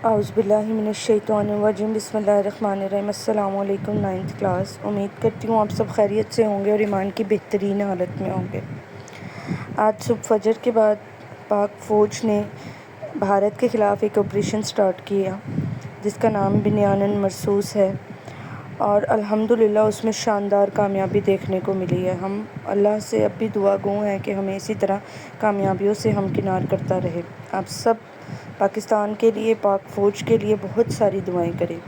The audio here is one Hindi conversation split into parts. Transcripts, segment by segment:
औज़ुबिल्लाहिमिनश्शैतानिर्रजीम बिस्मिल्लाहिर्रहमानिर्रहीम। अस्सलामु अलैकुम 9th क्लास। उम्मीद करती हूँ आप सब खैरियत से होंगे और ईमान की बेहतरीन हालत में होंगे। आज सुबह फजर के बाद पाक फ़ौज ने भारत के ख़िलाफ़ एक ऑपरेशन स्टार्ट किया जिसका नाम बिन्यानन मरसूस है और अल्हम्दुलिल्लाह उसमें शानदार कामयाबी देखने को मिली है। हम अल्लाह से अब भी दुआ गो हैं कि हमें इसी तरह कामयाबियों से हमकिनार करता रहे। आप सब पाकिस्तान के लिए, पाक फ़ौज के लिए बहुत सारी दुआएं करें।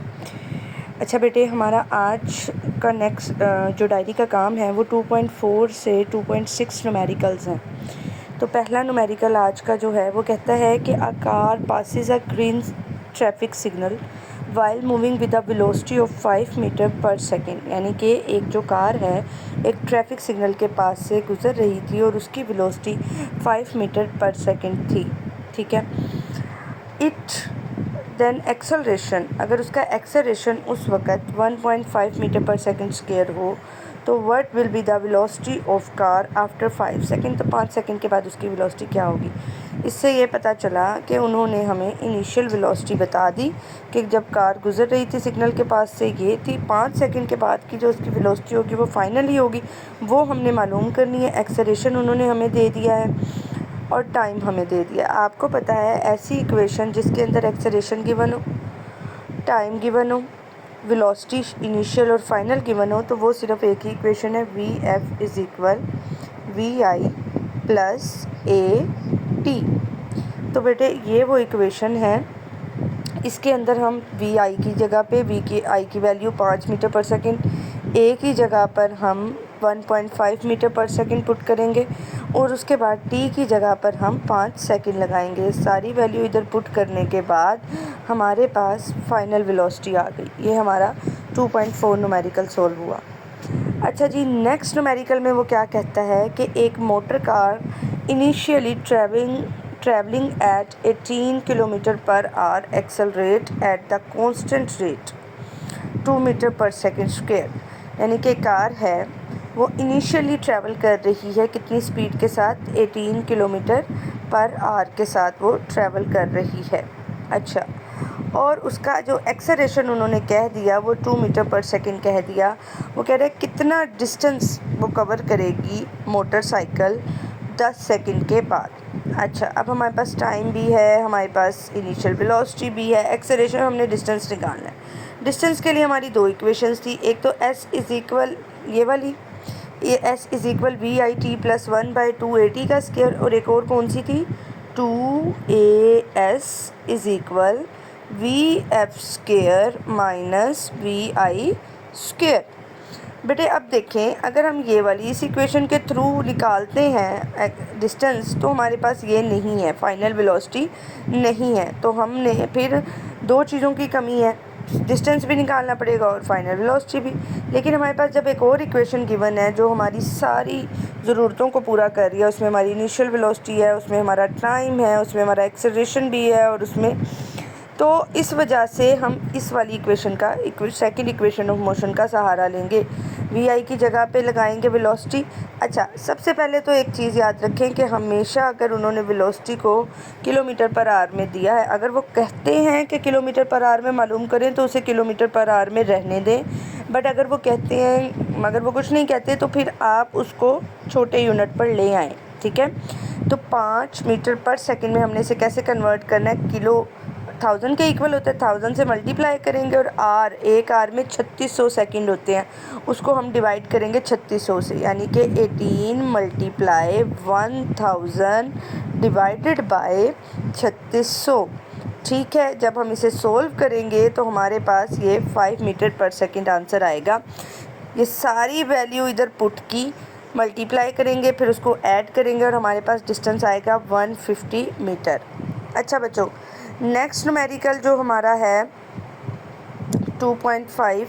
अच्छा बेटे, हमारा आज का नेक्स्ट जो डायरी का काम है वो 2.4 से 2.6 न्यूमेरिकल्स हैं। तो पहला न्यूमेरिकल आज का जो है वो कहता है कि a car passes a green traffic signal while moving with a velocity of 5 metre per second. यानी कि एक जो कार है एक ट्रैफिक सिग्नल के पास से गुज़र रही थी और उसकी वेलोसिटी 5 मीटर पर सेकेंड थी। ठीक है। इट देन एक्सेलरेशन, अगर उसका एक्सेलरेशन उस वक़्त 1.5 मीटर पर सेकेंड स्क्वायर हो तो what will be the velocity of car after 5 second. तो 5 सेकेंड के बाद उसकी वेलोसिटी क्या होगी। इससे ये पता चला कि उन्होंने हमें इनिशियल वेलोसिटी बता दी कि जब कार गुज़र रही थी सिग्नल के पास से ये थी। 5 सेकेंड के बाद की जो उसकी वेलोसिटी होगी वो फाइनल ही होगी, वो हमने मालूम करनी है। एक्सेलरेशन उन्होंने हमें दे दिया है और टाइम हमें दे दिया। आपको पता है ऐसी इक्वेशन जिसके अंदर एक्सेलरेशन गिवन हो, टाइम गिवन हो, वेलोसिटी इनिशियल और फाइनल गिवन हो तो वो सिर्फ एक ही इक्वेशन है, v f is equal v i plus a t. तो बेटे ये वो इक्वेशन है, इसके अंदर हम वी आई की जगह पे वी की आई की वैल्यू 5 मीटर पर सेकेंड, ए की जगह पर हम 1.5 मीटर पर सेकेंड पुट करेंगे और उसके बाद टी की जगह पर हम 5 सेकेंड लगाएंगे। सारी वैल्यू इधर पुट करने के बाद हमारे पास फाइनल वेलोसिटी आ गई। ये हमारा 2.4 न्यूमेरिकल सॉल्व हुआ। अच्छा जी, नेक्स्ट न्यूमेरिकल में वो क्या कहता है कि एक motor car initially travelling at 18 kilometre per hour accelerate at the constant rate 2 metre per second square. यानी कि कार है वो इनिशियली ट्रैवल कर रही है कितनी स्पीड के साथ, 18 किलोमीटर पर आवर के साथ वो ट्रैवल कर रही है। अच्छा, और उसका जो एक्सेलरेशन उन्होंने कह दिया वो 2 मीटर पर सेकेंड कह दिया। वो कह रहे हैं कितना डिस्टेंस वो कवर करेगी मोटरसाइकिल 10 सेकेंड के बाद। अच्छा, अब हमारे पास टाइम भी है, हमारे पास इनिशियल वेलोसिटी भी है, एक्सेलरेशन, हमने डिस्टेंस निकालना है। डिस्टेंस के लिए हमारी दो इक्वेशंस थी, एक तो एस इज़ इक्वल ये वाली, ये s is equal v i t plus 1/2 a t का स्क्वायर, और एक और कौन सी थी, 2 AS is equal v f square minus v i square. बेटे अब देखें, अगर हम ये वाली इस इक्वेशन के थ्रू निकालते हैं डिस्टेंस तो हमारे पास ये नहीं है, फाइनल वेलोसिटी नहीं है। तो हमने फिर दो चीज़ों की कमी है, डिस्टेंस भी निकालना पड़ेगा और फाइनल वेलोसिटी भी। लेकिन हमारे पास जब एक और इक्वेशन गिवन है जो हमारी सारी ज़रूरतों को पूरा कर रही है, उसमें हमारी इनिशियल वेलोसिटी है, उसमें हमारा टाइम है, उसमें हमारा एक्सेलरेशन भी है और उसमें, तो इस वजह से हम इस वाली इक्वेशन का सेकंड इक्वेशन ऑफ मोशन का सहारा लेंगे। वी आई की जगह पे लगाएंगे वेलोसिटी। अच्छा, सबसे पहले तो एक चीज़ याद रखें कि हमेशा अगर उन्होंने वेलोसिटी को किलोमीटर पर आवर में दिया है, अगर वो कहते हैं कि किलोमीटर पर आवर में मालूम करें तो उसे किलोमीटर पर आवर में रहने दें। बट अगर वो कहते हैं, अगर वो कुछ नहीं कहते तो फिर आप उसको छोटे यूनिट पर ले आएँ। ठीक है। तो 5 मीटर पर सेकेंड में हमने इसे कैसे कन्वर्ट करना है, किलो 1000 के इक्वल होता है, 1000 से मल्टीप्लाई करेंगे और आर, एक आर में 3600 सेकेंड होते हैं, उसको हम डिवाइड करेंगे 3600 से, यानी कि 18 मल्टीप्लाई 1000 डिवाइडेड बाय 3600। ठीक है, जब हम इसे सोल्व करेंगे तो हमारे पास ये 5 मीटर पर सेकेंड आंसर आएगा। ये सारी वैल्यू इधर पुट की, मल्टीप्लाई करेंगे, फिर उसको ऐड करेंगे और हमारे पास डिस्टेंस आएगा 150 मीटर। अच्छा बच्चों, नेक्स्ट न्यूमेरिकल जो हमारा है 2.5,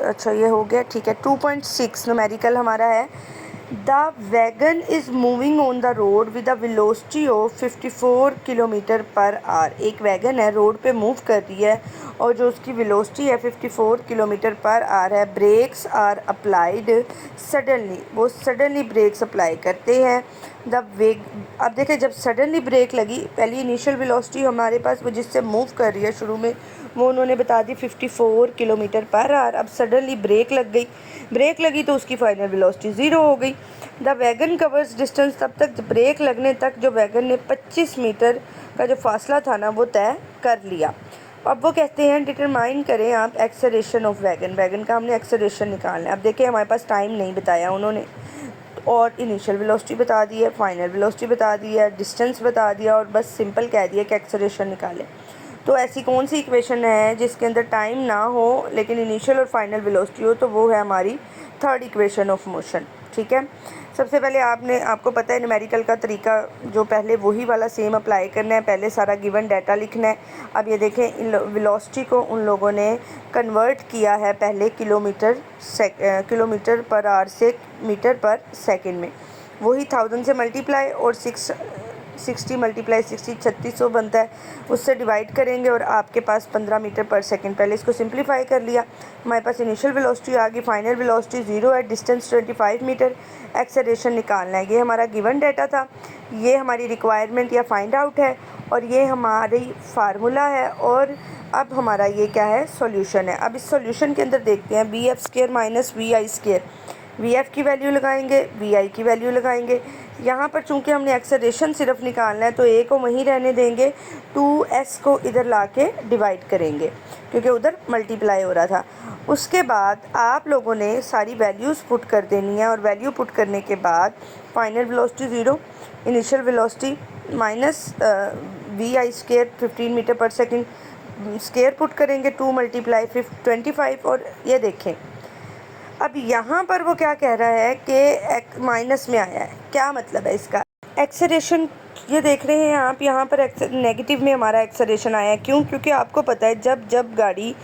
अच्छा ये हो गया, ठीक है। 2.6 न्यूमेरिकल हमारा है, the wagon is moving on the road with a velocity of 54 kilometre per our. एक वैगन है, रोड पे मूव कर रही है और जो उसकी वेलोसिटी है 54 किलोमीटर पर आवर है। ब्रेक्स आर अप्लाइड सडनली, वो सडनली ब्रेक्स अप्लाई करते हैं जब वेग, अब देखें जब सडनली ब्रेक लगी, पहली इनिशियल वेलोसिटी हमारे पास वो जिससे मूव कर रही है शुरू में वो उन्होंने बता दी 54 किलोमीटर पर आवर। अब सडनली ब्रेक लग गई, ब्रेक लगी तो उसकी फाइनल वेलोसिटी 0 हो गई। द वैगन कवर्स डिस्टेंस, तब तक ब्रेक लगने तक जो वैगन ने 25 मीटर का जो फासला था ना वो तय कर लिया। अब वो कहते हैं डिटरमाइन करें आप एक्सेलरेशन ऑफ वैगन, वैगन का हमने एक्सेलरेशन निकालना है। अब देखिए हमारे पास टाइम नहीं बताया उन्होंने, और इनिशियल वेलोसिटी बता दी है, फाइनल वेलोसिटी बता दी है, डिस्टेंस बता दिया और बस सिंपल कह दिया कि एक्सेलरेशन निकालें। तो ऐसी कौन सी इक्वेशन है जिसके अंदर टाइम ना हो लेकिन इनिशियल और फाइनल वेलोसिटी हो, तो वो है हमारी थर्ड इक्वेशन ऑफ मोशन। ठीक है, सबसे पहले आपको पता है न्यूमेरिकल का तरीका जो पहले वही वाला सेम अप्लाई करना है। पहले सारा गिवन डाटा लिखना है। अब ये देखें इन वेलोसिटी को उन लोगों ने कन्वर्ट किया है पहले किलोमीटर पर आवर से मीटर पर सेकंड में। वही 1000 से मल्टीप्लाई और 60 मल्टीप्लाई 60 3600 बनता है, उससे डिवाइड करेंगे और आपके पास 15 मीटर पर सेकंड। पहले इसको सिंप्लीफाई कर लिया, हमारे पास इनिशियल वेलोसिटी आ गई, फाइनल वेलोसिटी 0 है, डिस्टेंस 25 मीटर, एक्सेलरेशन निकालना है। ये हमारा गिवन डाटा था, ये हमारी रिक्वायरमेंट या फाइंड आउट है और ये हमारी फार्मूला है। और अब हमारा ये क्या है, सॉल्यूशन है। अब इस सॉल्यूशन के अंदर देखते हैं bf² माइनस vi², vf की वैल्यू लगाएंगे, vi की वैल्यू लगाएंगे। यहाँ पर चूँकि हमने एक्सेलरेशन सिर्फ निकालना है तो a को वहीं रहने देंगे, 2s को इधर ला के डिवाइड करेंगे क्योंकि उधर मल्टीप्लाई हो रहा था। उसके बाद आप लोगों ने सारी वैल्यूज़ पुट कर देनी है और वैल्यू पुट करने के बाद final velocity 0, initial velocity minus vi² 15 metre per second square put करेंगे, 2 मल्टीप्लाई 25। और ये देखें अब यहाँ पर वो क्या कह रहा है कि माइनस में आया है, क्या मतलब है इसका। एक्सेलरेशन ये देख रहे हैं आप, यहाँ पर नेगेटिव में हमारा एक्सेलरेशन आया है। क्यों? क्योंकि आपको पता है जब गाड़ी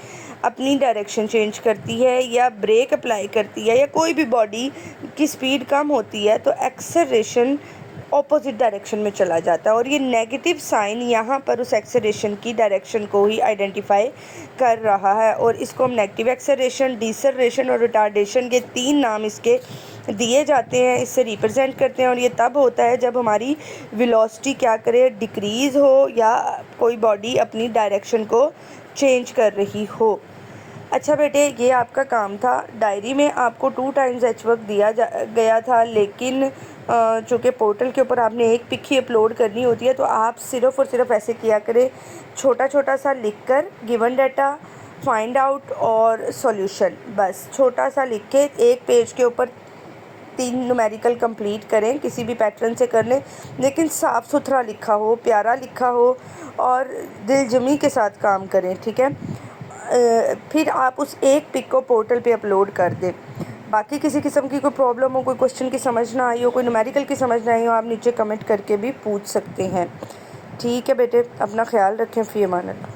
अपनी डायरेक्शन चेंज करती है या ब्रेक अप्लाई करती है या कोई भी बॉडी की स्पीड कम होती है तो एक्सेलरेशन ऑपोजिट डायरेक्शन में चला जाता है और ये नेगेटिव साइन यहाँ पर उस एक्सेलरेशन की डायरेक्शन को ही आइडेंटिफाई कर रहा है और इसको हम नेगेटिव एक्सेलरेशन, डिसेलरेशन और रिटार्डेशन के 3 नाम इसके दिए जाते हैं, इससे रिप्रेजेंट करते हैं। और ये तब होता है जब हमारी वेलोसिटी क्या करे, डिक्रीज़ हो या कोई बॉडी अपनी डायरेक्शन को चेंज कर रही हो। अच्छा बेटे, ये आपका काम था। डायरी में आपको 2 टाइम्स h वर्क दिया गया था, लेकिन चूँकि पोर्टल के ऊपर आपने एक पिक ही अपलोड करनी होती है तो आप सिर्फ़ और सिर्फ ऐसे किया करें, छोटा छोटा सा लिखकर गिवन डाटा, फाइंड आउट और सॉल्यूशन, बस छोटा सा लिख के एक पेज के ऊपर 3 न्यूमेरिकल कंप्लीट करें, किसी भी पैटर्न से कर लें, लेकिन साफ़ सुथरा लिखा हो, प्यारा लिखा हो और दिलजमी के साथ काम करें। ठीक है, फिर आप उस एक पिक को पोर्टल पे अपलोड कर दें। बाकी किसी किस्म की कोई प्रॉब्लम हो, कोई क्वेश्चन की समझ ना आई हो, कोई न्यूमेरिकल की समझ ना आई हो, आप नीचे कमेंट करके भी पूछ सकते हैं। ठीक है बेटे, अपना ख्याल रखें। फ़ी अमान अल्लाह।